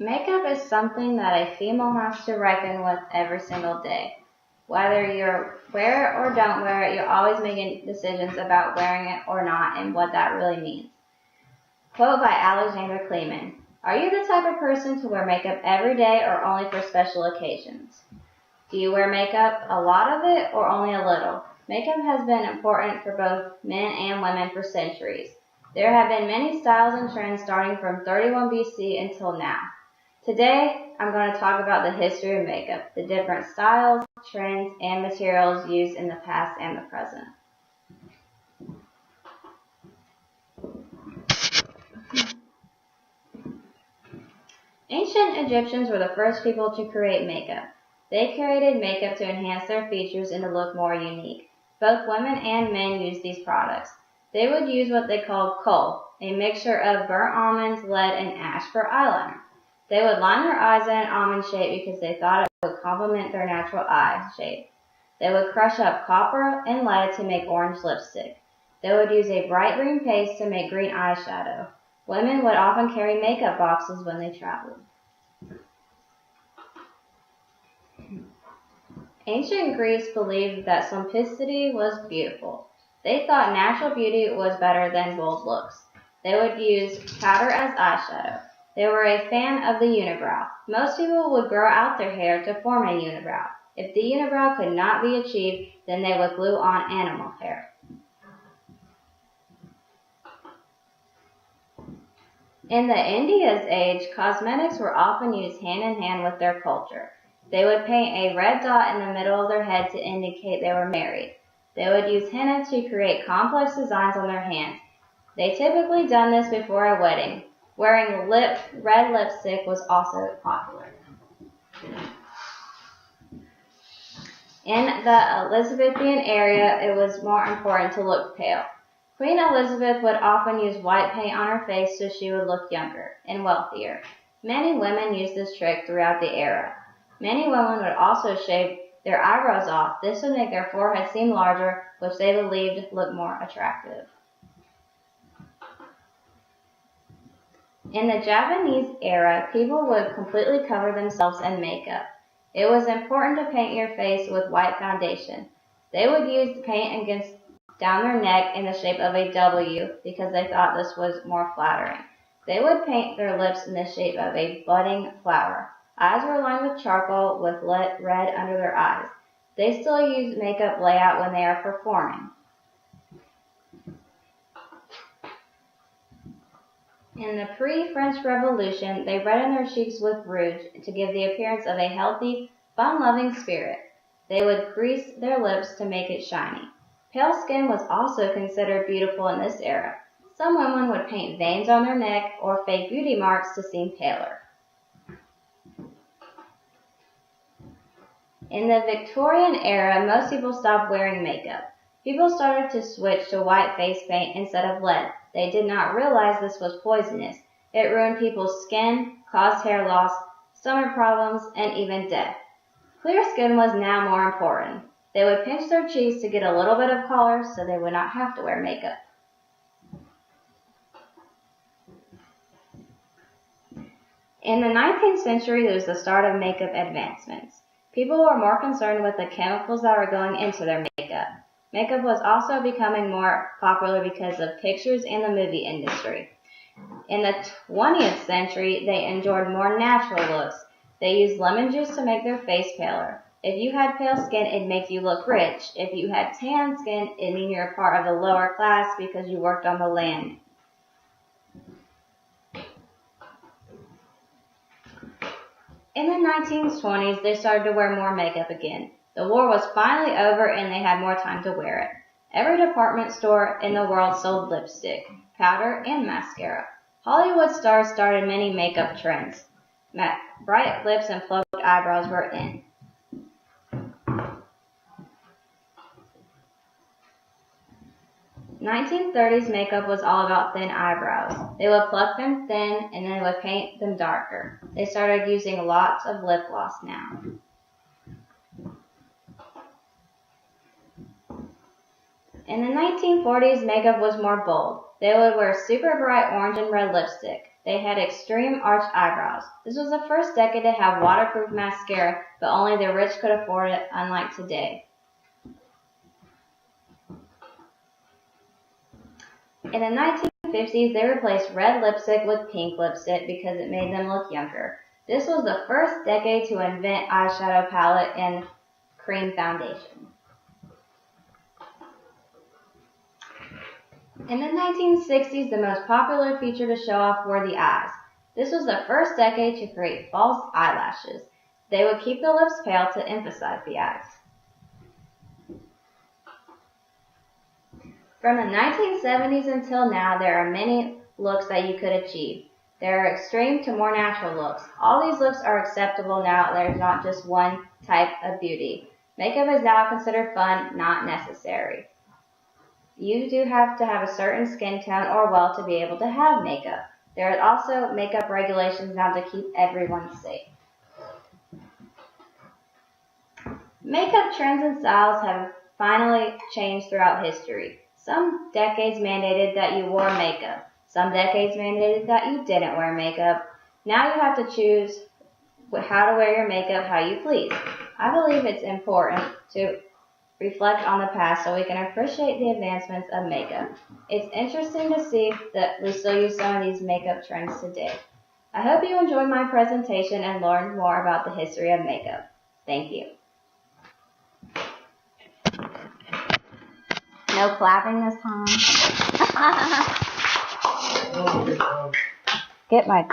Makeup is something that a female has to reckon with every single day. Whether you wear it or don't wear it, you're always making decisions about wearing it or not and what that really means. Quote by Alexander Kleeman. Are you the type of person to wear makeup every day or only for special occasions? Do you wear makeup, a lot of it, or only a little? Makeup has been important for both men and women for centuries. There have been many styles and trends starting from 31 BC until now. Today, I'm going to talk about the history of makeup, the different styles, trends, and materials used in the past and the present. Ancient Egyptians were the first people to create makeup. They created makeup to enhance their features and to look more unique. Both women and men used these products. They would use what they called kohl, a mixture of burnt almonds, lead, and ash for eyeliner. They would line their eyes in an almond shape because they thought it would complement their natural eye shape. They would crush up copper and lead to make orange lipstick. They would use a bright green paste to make green eyeshadow. Women would often carry makeup boxes when they traveled. Ancient Greece believed that simplicity was beautiful. They thought natural beauty was better than bold looks. They would use powder as eyeshadow. They were a fan of the unibrow. Most people would grow out their hair to form a unibrow. If the unibrow could not be achieved, then they would glue on animal hair. In the India's age, cosmetics were often used hand in hand with their culture. They would paint a red dot in the middle of their head to indicate they were married. They would use henna to create complex designs on their hands. They typically done this before a wedding. Wearing red lipstick was also popular. In the Elizabethan era, it was more important to look pale. Queen Elizabeth would often use white paint on her face so she would look younger and wealthier. Many women used this trick throughout the era. Many women would also shave their eyebrows off. This would make their forehead seem larger, which they believed looked more attractive. In the Japanese era, people would completely cover themselves in makeup. It was important to paint your face with white foundation. They would use paint down their neck in the shape of a W because they thought this was more flattering. They would paint their lips in the shape of a budding flower. Eyes were lined with charcoal with red under their eyes. They still use makeup layout when they are performing. In the pre-French Revolution, they reddened their cheeks with rouge to give the appearance of a healthy, fun-loving spirit. They would grease their lips to make it shiny. Pale skin was also considered beautiful in this era. Some women would paint veins on their neck or fake beauty marks to seem paler. In the Victorian era, most people stopped wearing makeup. People started to switch to white face paint instead of lead. They did not realize this was poisonous. It ruined people's skin, caused hair loss, stomach problems, and even death. Clear skin was now more important. They would pinch their cheeks to get a little bit of color so they would not have to wear makeup. In the 19th century, there was the start of makeup advancements. People were more concerned with the chemicals that were going into their makeup. Makeup was also becoming more popular because of pictures and the movie industry. In the 20th century, they enjoyed more natural looks. They used lemon juice to make their face paler. If you had pale skin, it'd make you look rich. If you had tan skin, it'd mean you're part of the lower class because you worked on the land. In the 1920s, they started to wear more makeup again. The war was finally over and they had more time to wear it. Every department store in the world sold lipstick, powder, and mascara. Hollywood stars started many makeup trends. Bright lips and plucked eyebrows were in. "1930s makeup was all about thin eyebrows. They would pluck them thin and then would paint them darker. They started using lots of lip gloss now. In the 1940s, makeup was more bold. They would wear super bright orange and red lipstick. They had extreme arched eyebrows. This was the first decade to have waterproof mascara, but only the rich could afford it, unlike today. In the 1950s, they replaced red lipstick with pink lipstick because it made them look younger. This was the first decade to invent eyeshadow palette and cream foundation. In the 1960s, the most popular feature to show off were the eyes. This was the first decade to create false eyelashes. They would keep the lips pale to emphasize the eyes. From the 1970s until now, there are many looks that you could achieve. There are extreme to more natural looks. All these looks are acceptable now. There's not just one type of beauty. Makeup is now considered fun, not necessary. You do have to have a certain skin tone or wealth to be able to have makeup. There are also makeup regulations now to keep everyone safe. Makeup trends and styles have finally changed throughout history. Some decades mandated that you wore makeup. Some decades mandated that you didn't wear makeup. Now you have to choose how to wear your makeup how you please. I believe it's important to reflect on the past so we can appreciate the advancements of makeup. It's interesting to see that we still use some of these makeup trends today. I hope you enjoyed my presentation and learned more about the history of makeup. Thank you. No clapping this time. Get my...